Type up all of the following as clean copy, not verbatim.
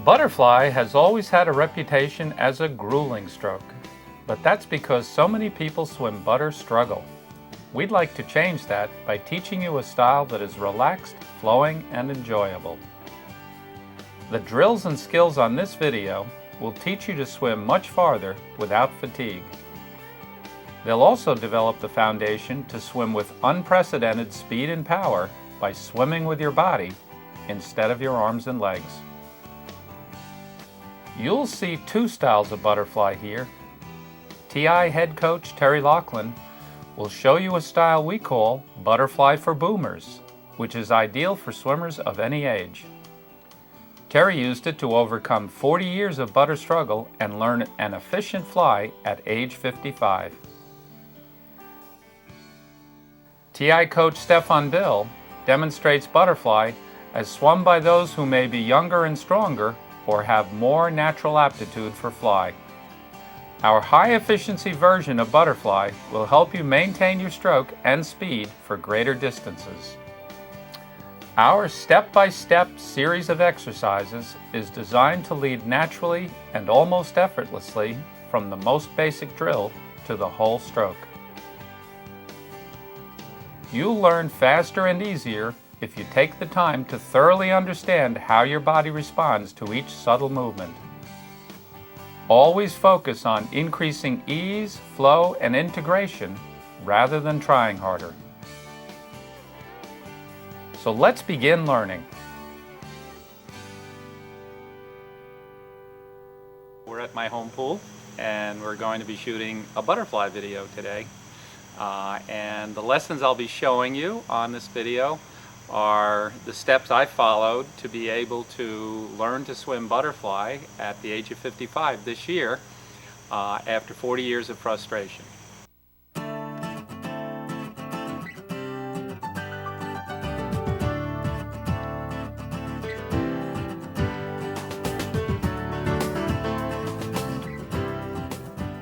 Butterfly has always had a reputation as a grueling stroke, but that's because so many people swim butter struggle. We'd like to change that by teaching you a style that is relaxed, flowing, and enjoyable. The drills and skills on this video will teach you to swim much farther without fatigue. They'll also develop the foundation to swim with unprecedented speed and power by swimming with your body instead of your arms and legs. You'll see two styles of butterfly here. TI head coach Terry Laughlin will show you a style we call Butterfly for Boomers, which is ideal for swimmers of any age. Terry used it to overcome 40 years of butter struggle and learn an efficient fly at age 55. TI coach Stefan Bill demonstrates butterfly as swum by those who may be younger and stronger or have more natural aptitude for fly. Our high-efficiency version of butterfly will help you maintain your stroke and speed for greater distances. Our step-by-step series of exercises is designed to lead naturally and almost effortlessly from the most basic drill to the whole stroke. You'll learn faster and easier if you take the time to thoroughly understand how your body responds to each subtle movement. Always focus on increasing ease, flow, and integration rather than trying harder. So let's begin learning. We're at my home pool and we're going to be shooting a butterfly video today. And the lessons I'll be showing you on this video are the steps I followed to be able to learn to swim butterfly at the age of 55 this year after 40 years of frustration.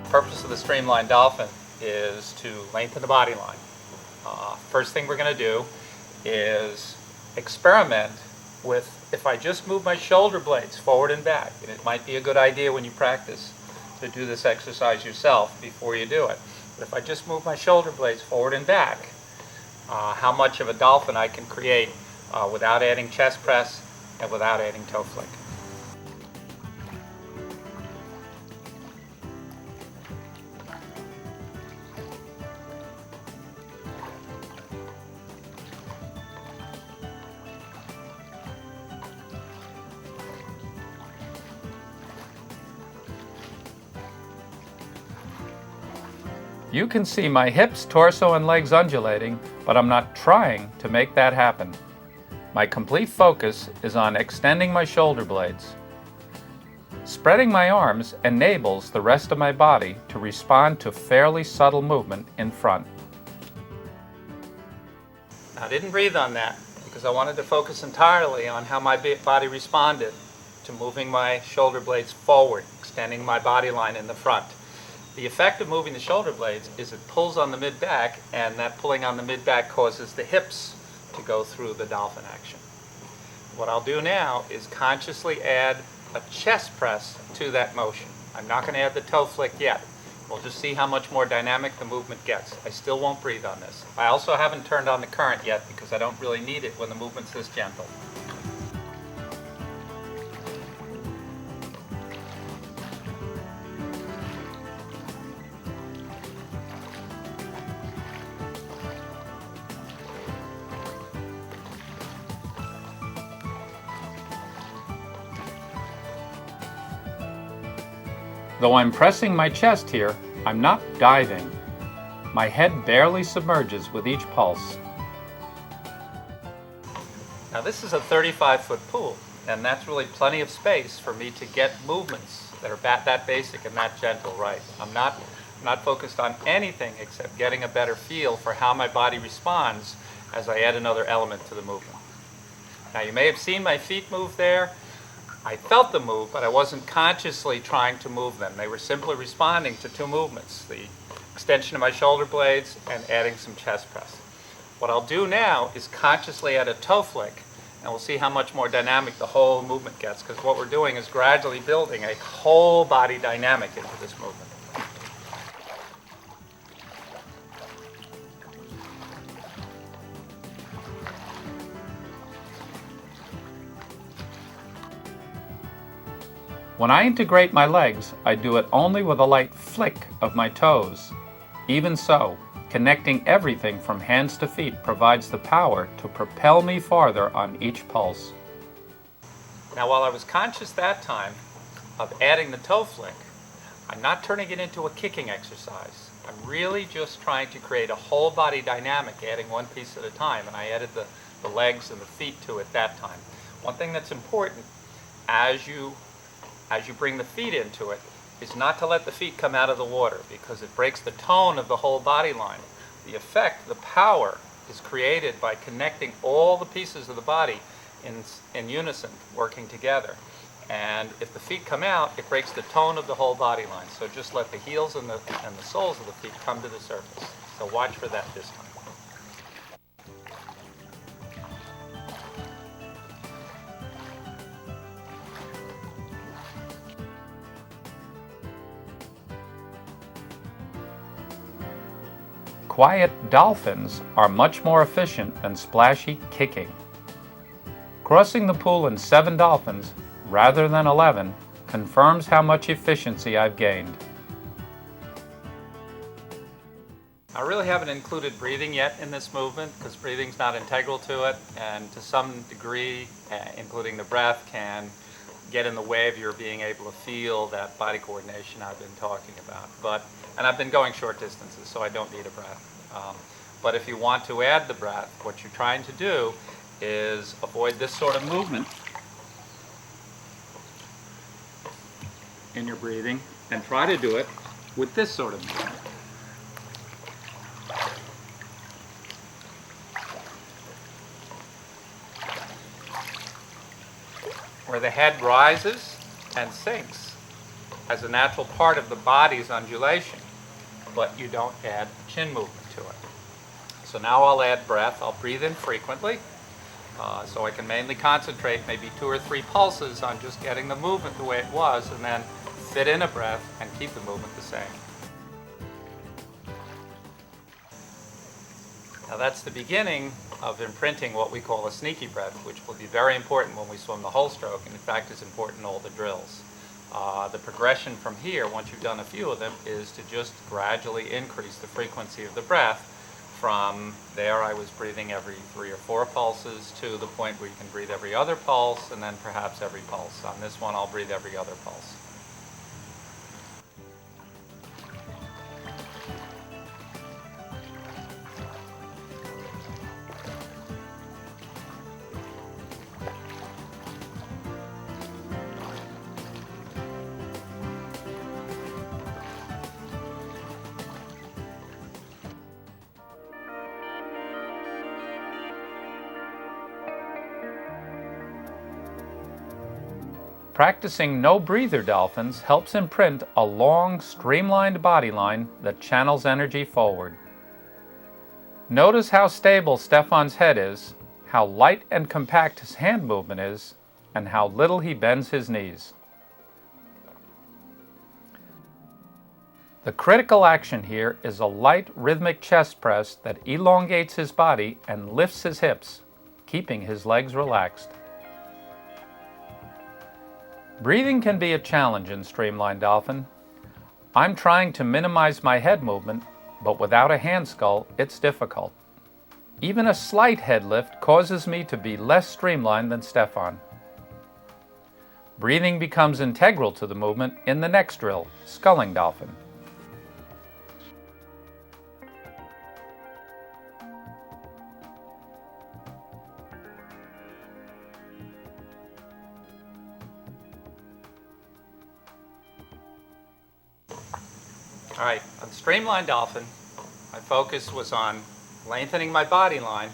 The purpose of the Streamline Dolphin is to lengthen the body line. First thing we're going to do is experiment with if I just move my shoulder blades forward and back. And it might be a good idea when you practice to do this exercise yourself before you do it. But if I just move my shoulder blades forward and back, how much of a dolphin I can create without adding chest press and without adding toe flick. You can see my hips, torso, and legs undulating, but I'm not trying to make that happen. My complete focus is on extending my shoulder blades. Spreading my arms enables the rest of my body to respond to fairly subtle movement in front. I didn't breathe on that because I wanted to focus entirely on how my body responded to moving my shoulder blades forward, extending my body line in the front. The effect of moving the shoulder blades is it pulls on the mid-back, and that pulling on the mid-back causes the hips to go through the dolphin action. What I'll do now is consciously add a chest press to that motion. I'm not going to add the toe flick yet. We'll just see how much more dynamic the movement gets. I still won't breathe on this. I also haven't turned on the current yet because I don't really need it when the movement's this gentle. Though I'm pressing my chest here, I'm not diving. My head barely submerges with each pulse. Now this is a 35-foot pool, and that's really plenty of space for me to get movements that are that basic and that gentle right. I'm not focused on anything except getting a better feel for how my body responds as I add another element to the movement. Now you may have seen my feet move there. I felt the move, but I wasn't consciously trying to move them. They were simply responding to two movements, the extension of my shoulder blades and adding some chest press. What I'll do now is consciously add a toe flick And we'll see how much more dynamic the whole movement gets, because what we're doing is gradually building a whole body dynamic into this movement. When I integrate my legs, I do it only with a light flick of my toes. Even so, connecting everything from hands to feet provides the power to propel me farther on each pulse. Now, while I was conscious that time of adding the toe flick, I'm not turning it into a kicking exercise. I'm really just trying to create a whole body dynamic, adding one piece at a time, and I added the legs and the feet to it that time. One thing that's important as you bring the feet into it is not to let the feet come out of the water, because it breaks the tone of the whole body line. The effect, the power, is created by connecting all the pieces of the body in unison, working together. And if the feet come out, it breaks the tone of the whole body line. So just let the heels and the soles of the feet come to the surface. So watch for that this time. Quiet dolphins are much more efficient than splashy kicking. Crossing the pool in 7 dolphins, rather than 11, confirms how much efficiency I've gained. I really haven't included breathing yet in this movement, because breathing's not integral to it, and to some degree, including the breath, can get in the way of your being able to feel that body coordination I've been talking about. And I've been going short distances, so I don't need a breath. But if you want to add the breath, what you're trying to do is avoid this sort of movement in your breathing, and try to do it with this sort of movement. Where the head rises and sinks as a natural part of the body's undulation, but you don't add chin movement to it. So now I'll add breath. I'll breathe in frequently, so I can mainly concentrate maybe 2 or 3 pulses on just getting the movement the way it was, and then fit in a breath and keep the movement the same. Now that's the beginning of imprinting what we call a sneaky breath, which will be very important when we swim the whole stroke, and in fact is important in all the drills. The progression from here, once you've done a few of them, is to just gradually increase the frequency of the breath. From there, I was breathing every 3 or 4 pulses to the point where you can breathe every other pulse, and then perhaps every pulse. On this one, I'll breathe every other pulse. Practicing no-breather dolphins helps imprint a long, streamlined body line that channels energy forward. Notice how stable Stefan's head is, how light and compact his hand movement is, and how little he bends his knees. The critical action here is a light, rhythmic chest press that elongates his body and lifts his hips, keeping his legs relaxed. Breathing can be a challenge in Streamline Dolphin. I'm trying to minimize my head movement, but without a hand skull, it's difficult. Even a slight head lift causes me to be less streamlined than Stefan. Breathing becomes integral to the movement in the next drill, Sculling Dolphin. All right, on Streamline Dolphin, my focus was on lengthening my body line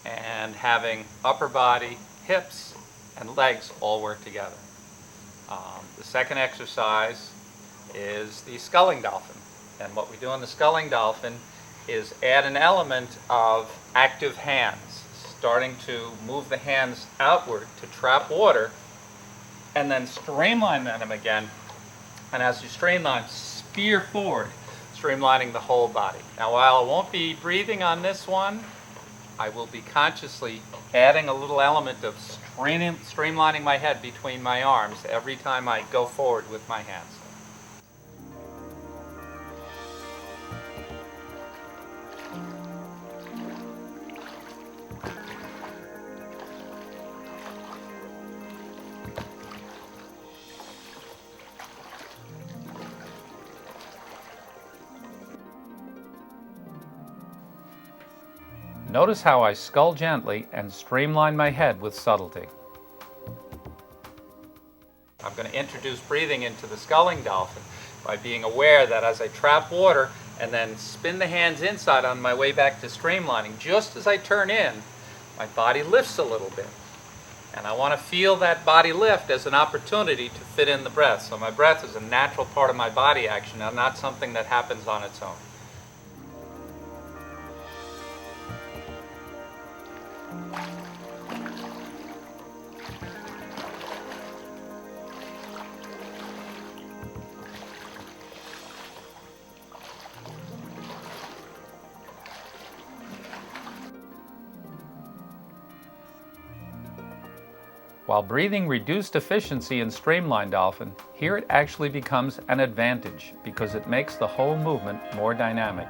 and having upper body, hips, and legs all work together. The second exercise is the Sculling Dolphin. And what we do in the Sculling Dolphin is add an element of active hands. starting to move the hands outward to trap water, and then streamline them again. And as you streamline, spear forward, streamlining the whole body. Now, while I won't be breathing on this one, I will be consciously adding a little element of streamlining my head between my arms every time I go forward with my hands. Notice how I scull gently and streamline my head with subtlety. I'm going to introduce breathing into the sculling dolphin by being aware that as I trap water and then spin the hands inside on my way back to streamlining, just as I turn in, my body lifts a little bit. And I want to feel that body lift as an opportunity to fit in the breath. So my breath is a natural part of my body action and not something that happens on its own. While breathing reduced efficiency in Streamline Dolphin, here it actually becomes an advantage because it makes the whole movement more dynamic.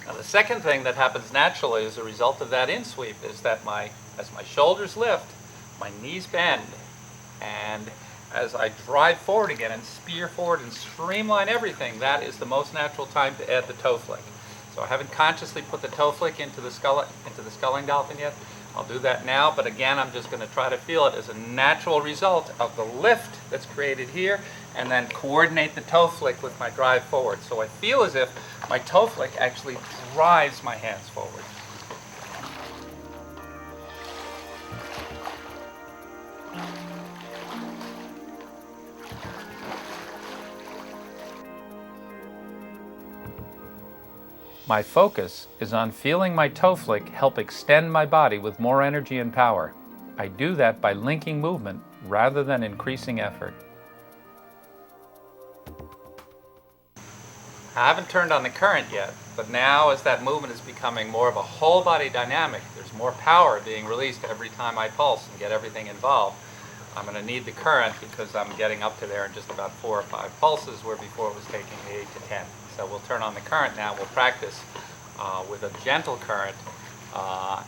Now, the second thing that happens naturally as a result of that in-sweep is that as my shoulders lift, my knees bend, and as I drive forward again and spear forward and streamline everything, that is the most natural time to add the toe flick. So I haven't consciously put the toe flick into the sculling dolphin yet. I'll do that now, but again, I'm just going to try to feel it as a natural result of the lift that's created here, and then coordinate the toe flick with my drive forward. So I feel as if my toe flick actually drives my hands forward. My focus is on feeling my toe flick help extend my body with more energy and power. I do that by linking movement rather than increasing effort. I haven't turned on the current yet, but now as that movement is becoming more of a whole body dynamic, there's more power being released every time I pulse and get everything involved. I'm going to need the current because I'm getting up to there in just about 4 or 5 pulses, where before it was taking me 8 to 10. So we'll turn on the current now. We'll practice with a gentle current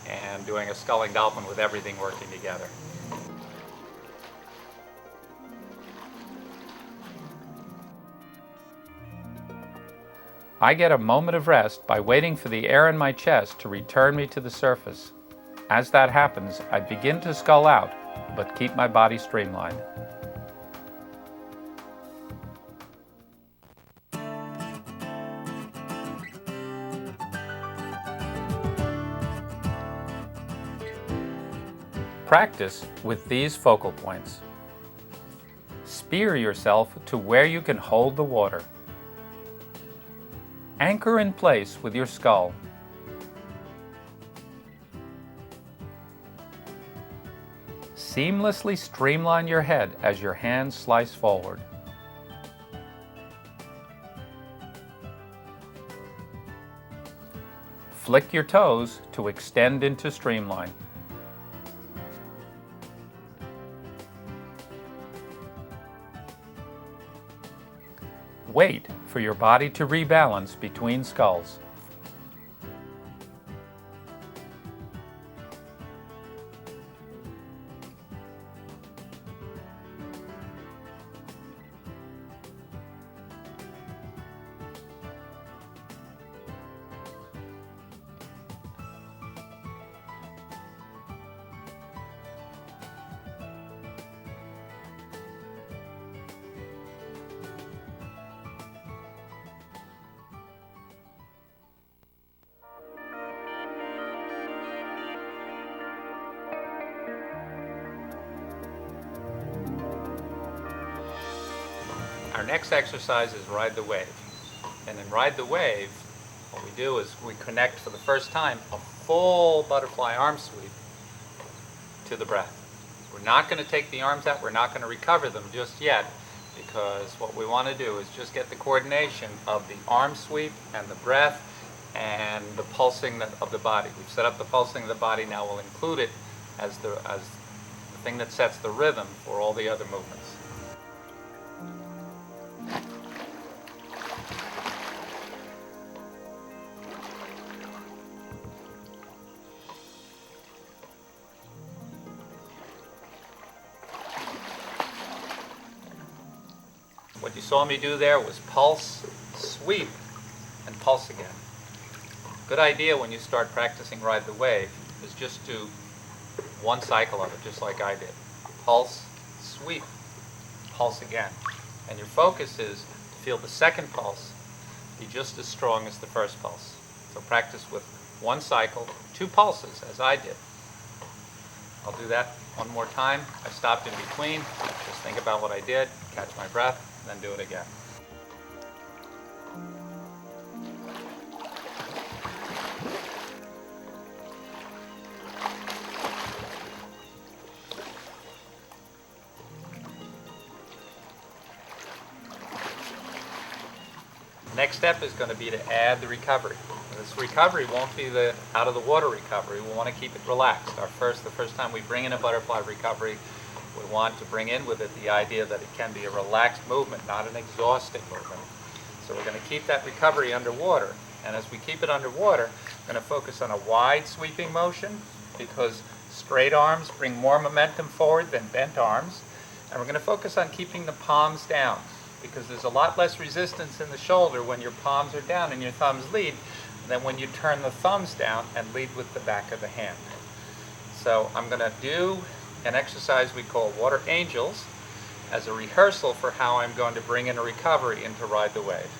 and doing a sculling dolphin with everything working together. I get a moment of rest by waiting for the air in my chest to return me to the surface. As that happens, I begin to scull out, but keep my body streamlined. Practice with these focal points. Spear yourself to where you can hold the water. Anchor in place with your skull. Seamlessly streamline your head as your hands slice forward. Flick your toes to extend into streamline. Wait for your body to rebalance between sculls. Our next exercise is Ride the Wave. And in Ride the Wave, What we do is we connect for the first time a full butterfly arm sweep to the breath. We're not going to take the arms out. We're not going to recover them just yet, because what we want to do is just get the coordination of the arm sweep and the breath and the pulsing of the body. We've set up the pulsing of the body. Now we'll include it as the thing that sets the rhythm for all the other movements. What you saw me do there was pulse, sweep, and pulse again. Good idea when you start practicing Ride the Wave is just do one cycle of it, just like I did. Pulse, sweep, pulse again. And your focus is to feel the second pulse be just as strong as the first pulse. So practice with one cycle, 2 pulses, as I did. I'll do that one more time. I stopped in between, just think about what I did, catch my breath, and then do it again. Next step is going to be to add the recovery. This recovery won't be the out of the water recovery. We want to keep it relaxed. The first time we bring in a butterfly recovery, we want to bring in with it the idea that it can be a relaxed movement, not an exhausting movement. So we're going to keep that recovery underwater. And as we keep it underwater, we're going to focus on a wide sweeping motion, because straight arms bring more momentum forward than bent arms. And we're going to focus on keeping the palms down, because there's a lot less resistance in the shoulder when your palms are down and your thumbs lead than when you turn the thumbs down and lead with the back of the hand. So I'm going to do an exercise we call Water Angels as a rehearsal for how I'm going to bring in a recovery into Ride the Wave.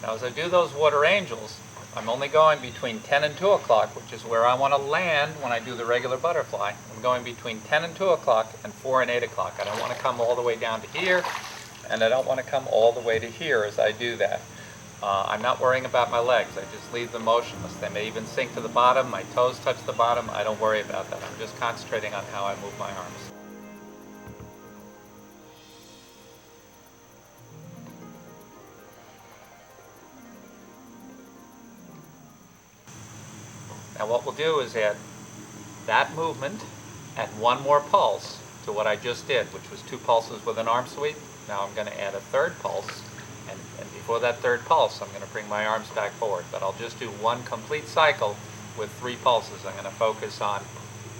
Now as I do those Water Angels, I'm only going between 10 and 2 o'clock, which is where I want to land when I do the regular butterfly. I'm going between 10 and 2 o'clock and 4 and 8 o'clock. I don't want to come all the way down to here, and I don't want to come all the way to here as I do that. I'm not worrying about my legs. I just leave them motionless. They may even sink to the bottom. My toes touch the bottom. I don't worry about that. I'm just concentrating on how I move my arms. Now what we'll do is add that movement and one more pulse to what I just did, which was 2 pulses with an arm sweep. Now I'm going to add a third pulse, and before that third pulse I'm going to bring my arms back forward. But I'll just do one complete cycle with 3 pulses. I'm going to focus on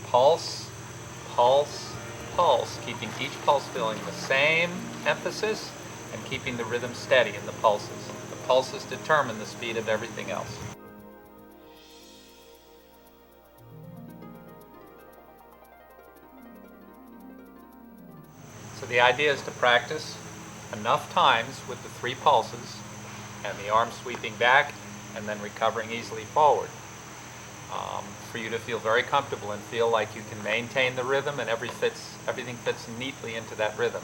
pulse, pulse, pulse, keeping each pulse feeling the same emphasis and keeping the rhythm steady in the pulses. The pulses determine the speed of everything else. So the idea is to practice enough times with the 3 pulses and the arm sweeping back and then recovering easily forward, for you to feel very comfortable and feel like you can maintain the rhythm and everything fits neatly into that rhythm.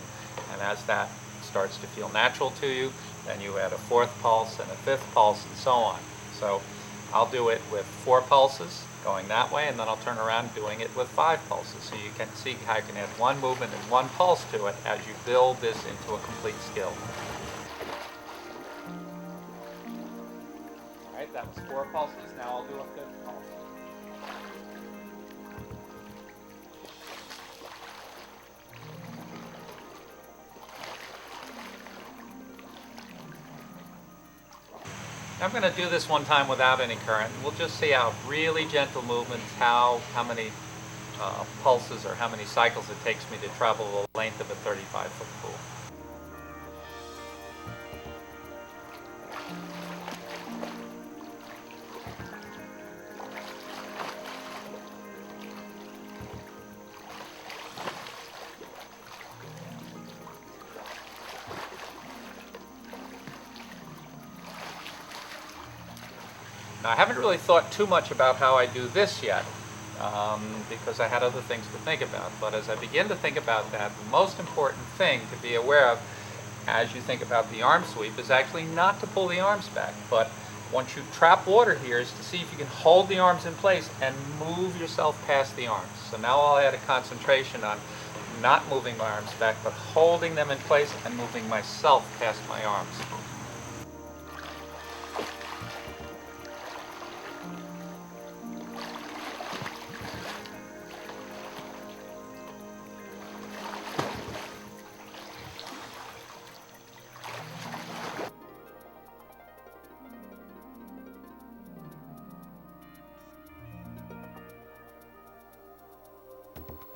And as that starts to feel natural to you, then you add a 4th pulse and a 5th pulse and so on. So I'll do it with 4 pulses going that way, and then I'll turn around doing it with 5 pulses. So you can see how you can add 1 movement and 1 pulse to it as you build this into a complete skill. All right, that was 4 pulses. Now I'll do a 5th pulse. I'm going to do this one time without any current. We'll just see how really gentle movements, how many pulses or how many cycles it takes me to travel the length of a 35-foot pool. Now, I haven't really thought too much about how I do this yet, because I had other things to think about. But as I begin to think about that, the most important thing to be aware of as you think about the arm sweep is actually not to pull the arms back, but once you trap water here is to see if you can hold the arms in place and move yourself past the arms. So now I'll add a concentration on not moving my arms back, but holding them in place and moving myself past my arms.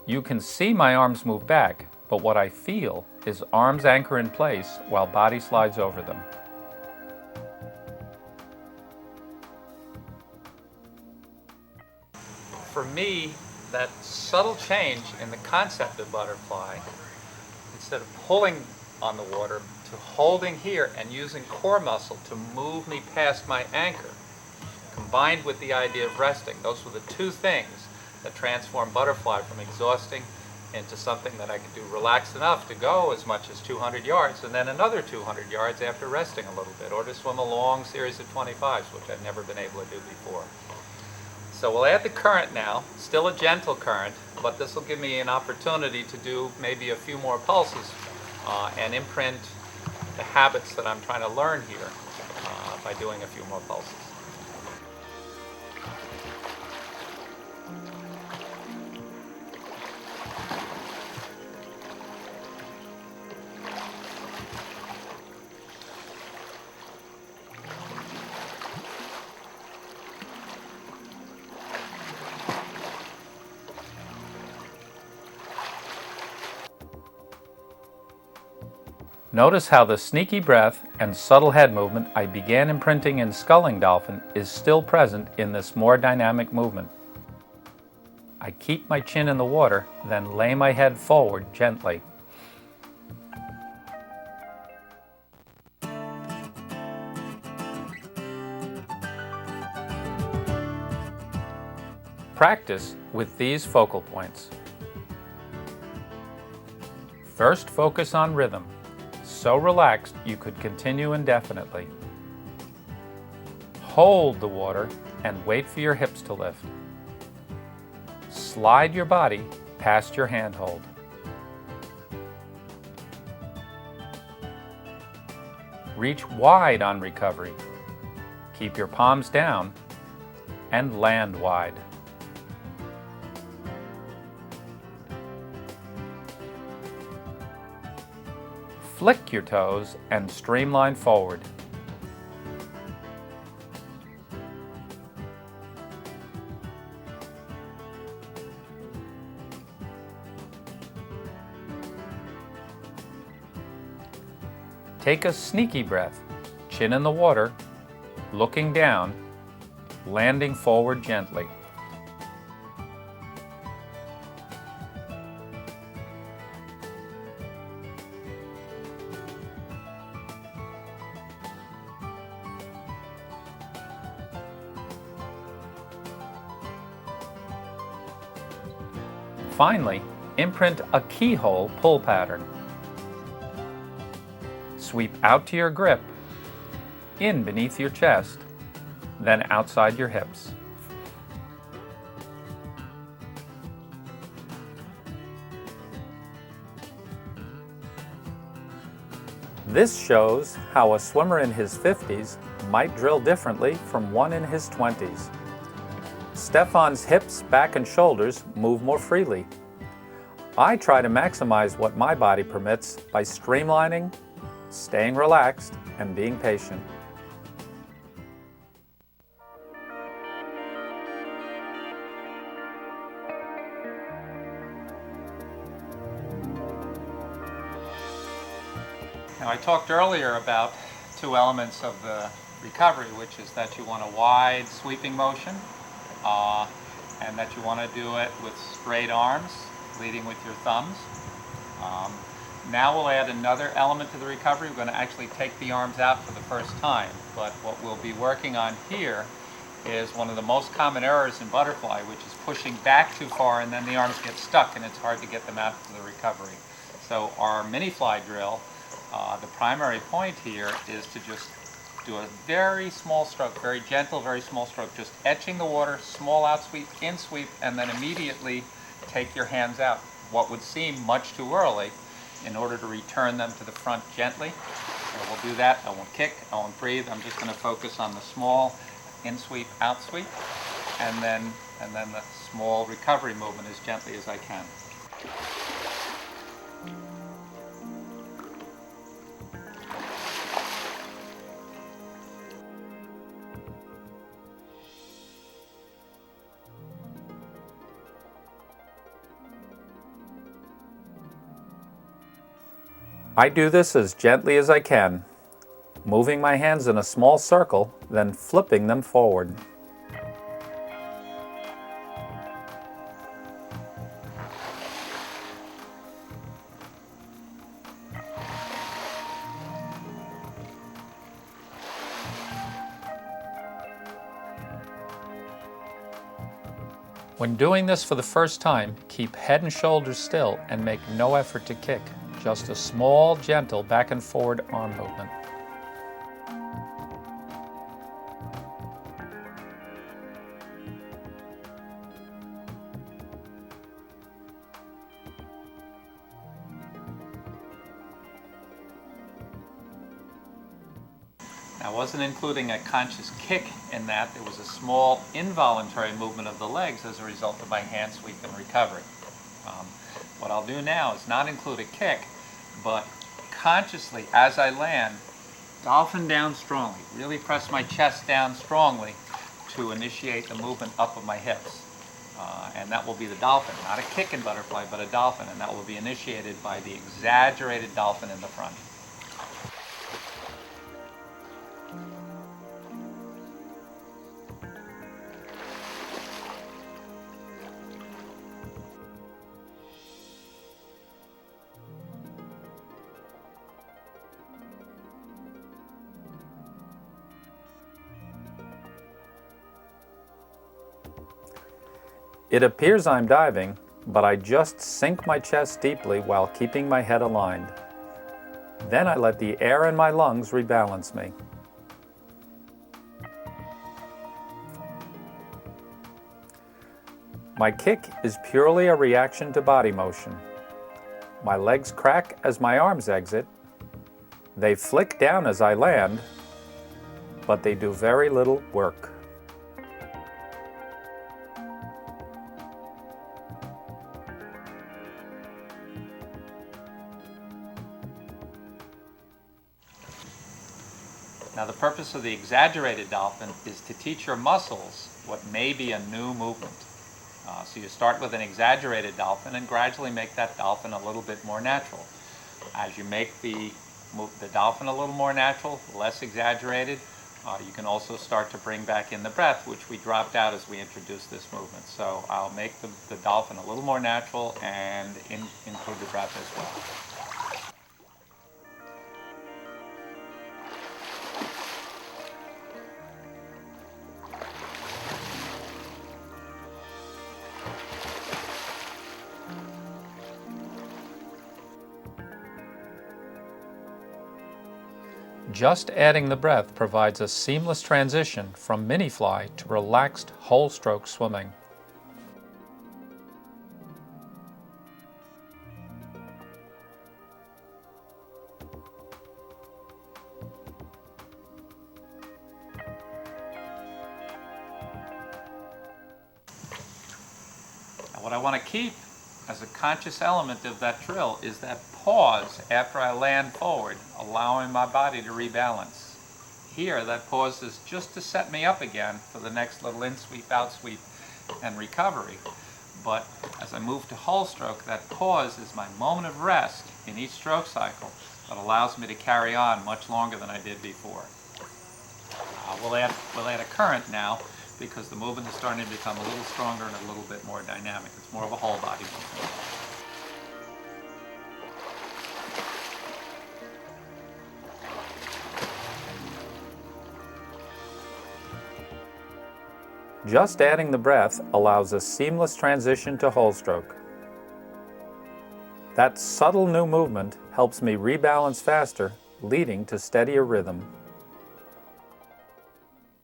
You can see my arms move back, but what I feel is arms anchor in place while body slides over them. For me, that subtle change in the concept of butterfly, instead of pulling on the water, to holding here and using core muscle to move me past my anchor, combined with the idea of resting, those were the two things that transform butterfly from exhausting into something that I could do relaxed enough to go as much as 200 yards and then another 200 yards after resting a little bit, or to swim a long series of 25s, which I've never been able to do before. So we'll add the current now, still a gentle current, but this will give me an opportunity to do maybe a few more pulses and imprint the habits that I'm trying to learn here by doing a few more pulses. Notice how the sneaky breath and subtle head movement I began imprinting in sculling dolphin is still present in this more dynamic movement. I keep my chin in the water, then lay my head forward gently. Practice with these focal points. First, focus on rhythm. So relaxed you could continue indefinitely. Hold the water and wait for your hips to lift. Slide your body past your handhold. Reach wide on recovery. Keep your palms down and land wide. Flick your toes and streamline forward. Take a sneaky breath, chin in the water, looking down, landing forward gently. Finally, imprint a keyhole pull pattern. Sweep out to your grip, in beneath your chest, then outside your hips. This shows how a swimmer in his 50s might drill differently from one in his 20s. Stefan's hips, back, and shoulders move more freely. I try to maximize what my body permits by streamlining, staying relaxed, and being patient. Now, I talked earlier about two elements of the recovery, which is that you want a wide sweeping motion and that you want to do it with straight arms, leading with your thumbs. Now we'll add another element to the recovery. We're going to actually take the arms out for the first time, but what we'll be working on here is one of the most common errors in butterfly, which is pushing back too far and then the arms get stuck and it's hard to get them out for the recovery. So our mini fly drill, the primary point here is to just do a very small stroke, very gentle, very small stroke, just etching the water, small out sweep, in sweep, and then immediately take your hands out. What would seem much too early in order to return them to the front gently. So we'll do that. I won't kick, I won't breathe. I'm just going to focus on the small in sweep, out sweep, and then the small recovery movement as gently as I can. I do this as gently as I can, moving my hands in a small circle, then flipping them forward. When doing this for the first time, keep head and shoulders still and make no effort to kick. Just a small, gentle back and forward arm movement. Now, I wasn't including a conscious kick in that. There was a small involuntary movement of the legs as a result of my hand sweep and recovery. What I'll do now is not include a kick, but consciously, as I land, dolphin down strongly. Really press my chest down strongly to initiate the movement up of my hips. And that will be the dolphin, not a kick in butterfly, but a dolphin, and that will be initiated by the exaggerated dolphin in the front. It appears I'm diving, but I just sink my chest deeply while keeping my head aligned. Then I let the air in my lungs rebalance me. My kick is purely a reaction to body motion. My legs crack as my arms exit. They flick down as I land, but they do very little work. Now, the purpose of the exaggerated dolphin is to teach your muscles what may be a new movement. So you start with an exaggerated dolphin and gradually make that dolphin a little bit more natural. As you make the dolphin a little more natural, less exaggerated, you can also start to bring back in the breath, which we dropped out as we introduced this movement. So I'll make the dolphin a little more natural and include the breath as well. Just adding the breath provides a seamless transition from mini fly to relaxed whole stroke swimming. Now, what I want to keep as a conscious element of that drill is that pause after I land forward, allowing my body to rebalance. Here, that pause is just to set me up again for the next little in sweep, out sweep, and recovery. But as I move to whole stroke, that pause is my moment of rest in each stroke cycle that allows me to carry on much longer than I did before. We'll add a current now, because the movement is starting to become a little stronger and a little bit more dynamic. It's more of a whole body movement. Just adding the breath allows a seamless transition to whole stroke. That subtle new movement helps me rebalance faster, leading to steadier rhythm.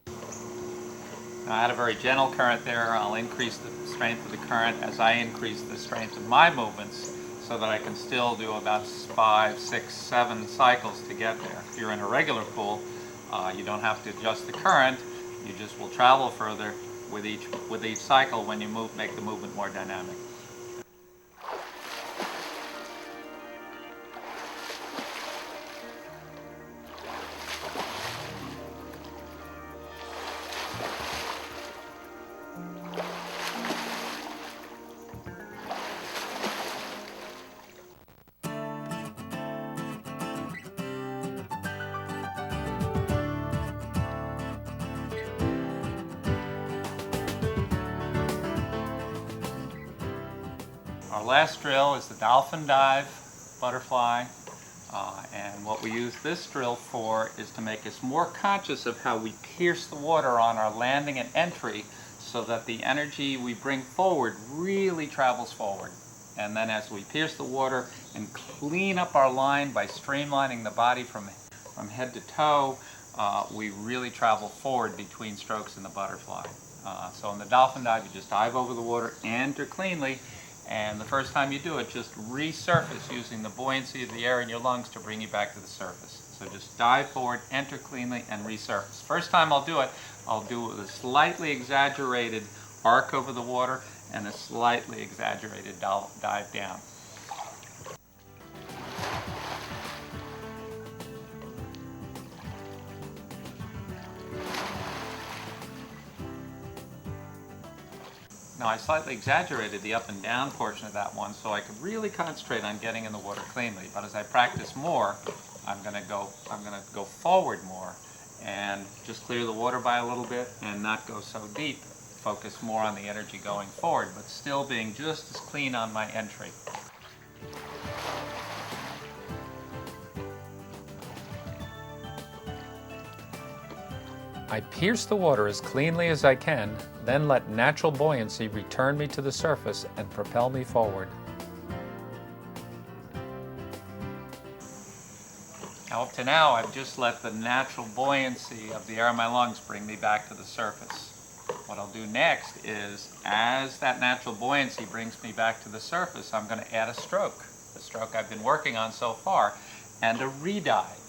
I had a very gentle current there. I'll increase the strength of the current as I increase the strength of my movements so that I can still do about 5, 6, 7 cycles to get there. If you're in a regular pool, you don't have to adjust the current. You just will travel further with each cycle when you make the movement more dynamic. Our last drill is the dolphin dive, butterfly, and what we use this drill for is to make us more conscious of how we pierce the water on our landing and entry so that the energy we bring forward really travels forward. And then as we pierce the water and clean up our line by streamlining the body from head to toe, we really travel forward between strokes in the butterfly. So in the dolphin dive, you just dive over the water, enter cleanly, and the first time you do it, just resurface using the buoyancy of the air in your lungs to bring you back to the surface. So just dive forward, enter cleanly, and resurface. First time I'll do it with a slightly exaggerated arc over the water and a slightly exaggerated dive down. Now I slightly exaggerated the up and down portion of that one so I could really concentrate on getting in the water cleanly. But as I practice more, I'm going to go forward more and just clear the water by a little bit and not go so deep. Focus more on the energy going forward, but still being just as clean on my entry. I pierce the water as cleanly as I can, then let natural buoyancy return me to the surface and propel me forward. Now up to now, I've just let the natural buoyancy of the air in my lungs bring me back to the surface. What I'll do next is, as that natural buoyancy brings me back to the surface, I'm going to add a stroke, the stroke I've been working on so far, and a redive.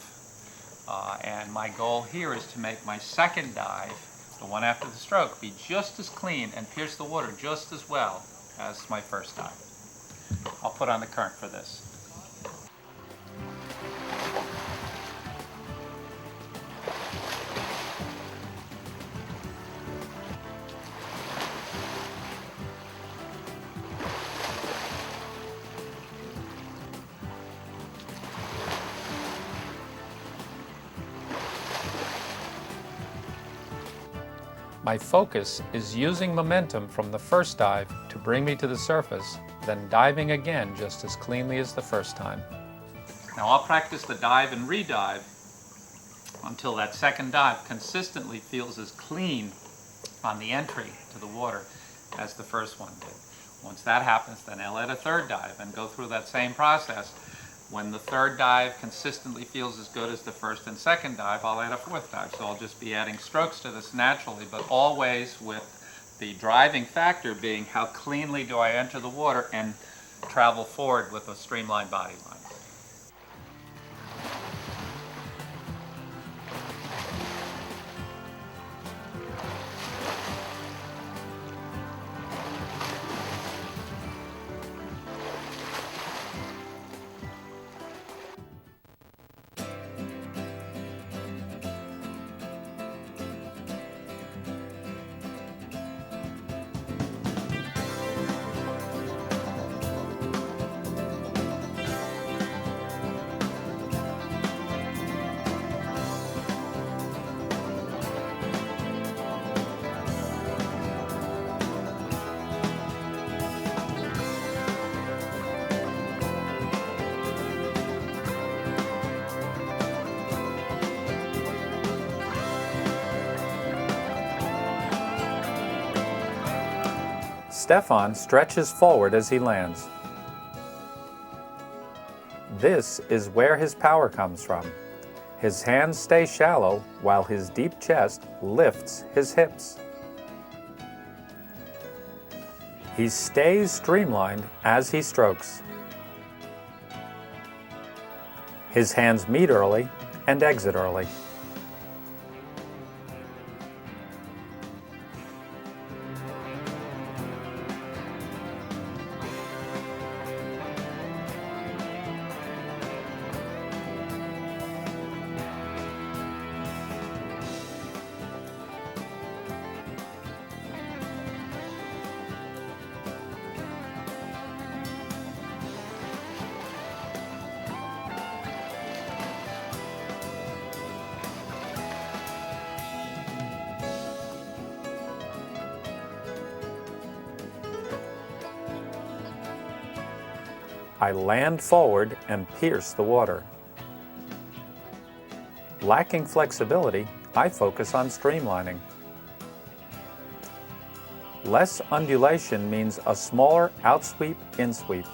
And my goal here is to make my second dive, the one after the stroke, be just as clean and pierce the water just as well as my first dive. I'll put on the current for this. My focus is using momentum from the first dive to bring me to the surface, then diving again just as cleanly as the first time. Now I'll practice the dive and redive until that second dive consistently feels as clean on the entry to the water as the first one did. Once that happens, then I'll add a third dive and go through that same process. When the third dive consistently feels as good as the first and second dive, I'll add a fourth dive. So I'll just be adding strokes to this naturally, but always with the driving factor being how cleanly do I enter the water and travel forward with a streamlined body line. Stefan stretches forward as he lands. This is where his power comes from. His hands stay shallow while his deep chest lifts his hips. He stays streamlined as he strokes. His hands meet early and exit early. I land forward and pierce the water. Lacking flexibility, I focus on streamlining. Less undulation means a smaller outsweep, insweep.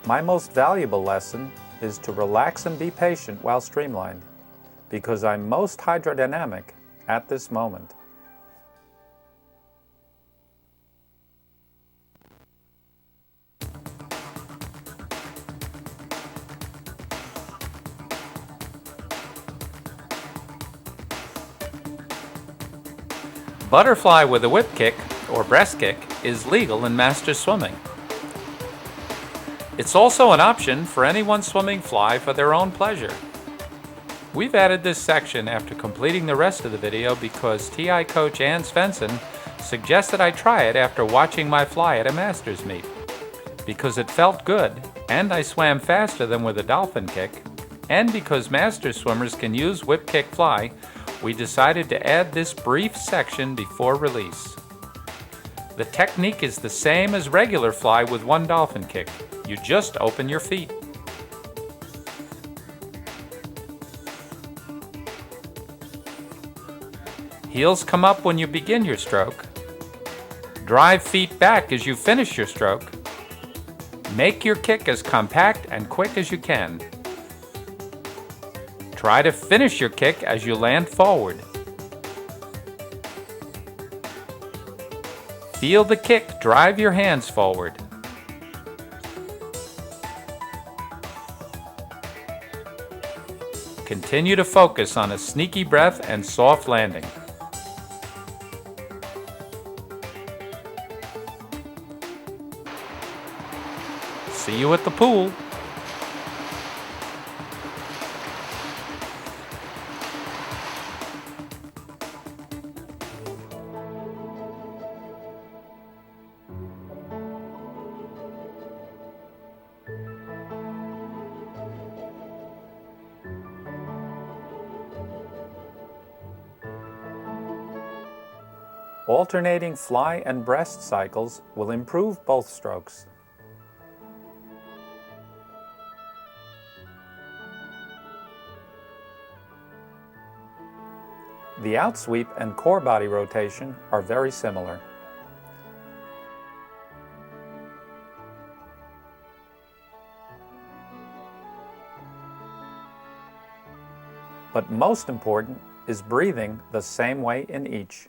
My most valuable lesson is to relax and be patient while streamlined, because I'm most hydrodynamic at this moment. Butterfly with a whip kick, or breast kick, is legal in Masters Swimming. It's also an option for anyone swimming fly for their own pleasure. We've added this section after completing the rest of the video because TI coach Ann Svensson suggested I try it after watching my fly at a Masters meet. Because it felt good, and I swam faster than with a dolphin kick, and because Masters swimmers can use whip kick fly, we decided to add this brief section before release. The technique is the same as regular fly with one dolphin kick. You just open your feet. Heels come up when you begin your stroke. Drive feet back as you finish your stroke. Make your kick as compact and quick as you can. Try to finish your kick as you land forward. Feel the kick drive your hands forward. Continue to focus on a sneaky breath and soft landing. See you at the pool. Alternating fly and breast cycles will improve both strokes. The outsweep and core body rotation are very similar. But most important is breathing the same way in each.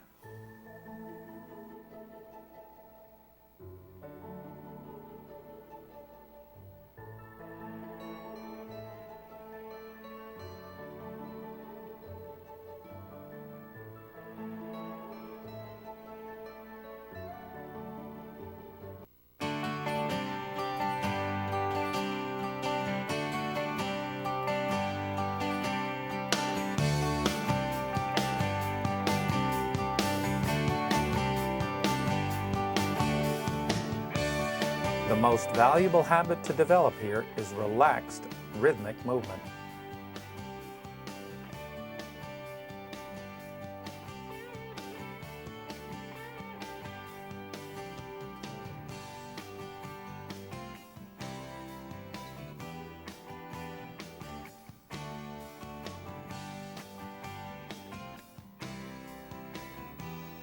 The most valuable habit to develop here is relaxed, rhythmic movement.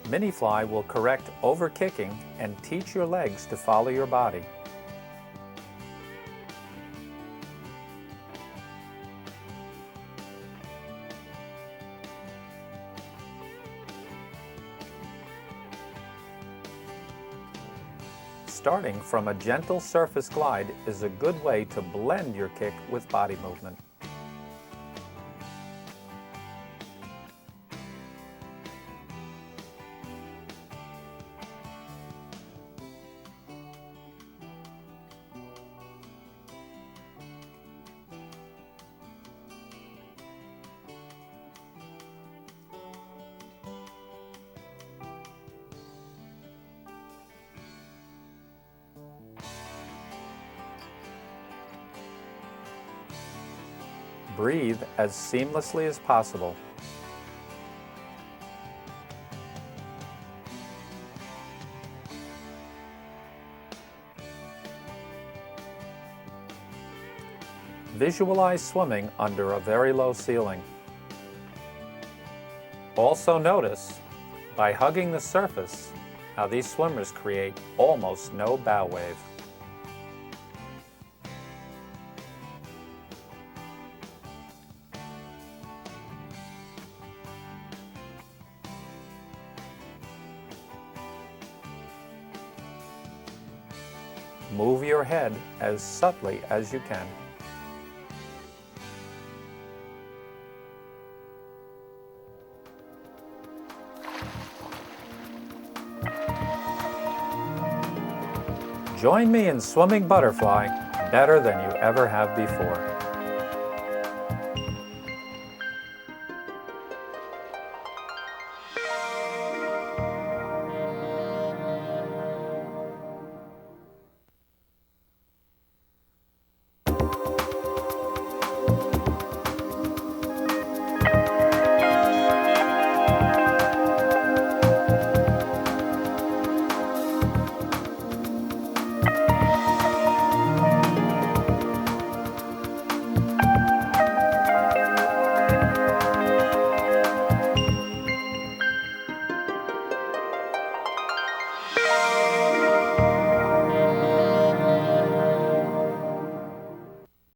Mini-Fly will correct over-kicking and teach your legs to follow your body. Starting from a gentle surface glide is a good way to blend your kick with body movement. Breathe as seamlessly as possible. Visualize swimming under a very low ceiling. Also notice, by hugging the surface, how these swimmers create almost no bow wave. Move your head as subtly as you can. Join me in swimming butterfly better than you ever have before.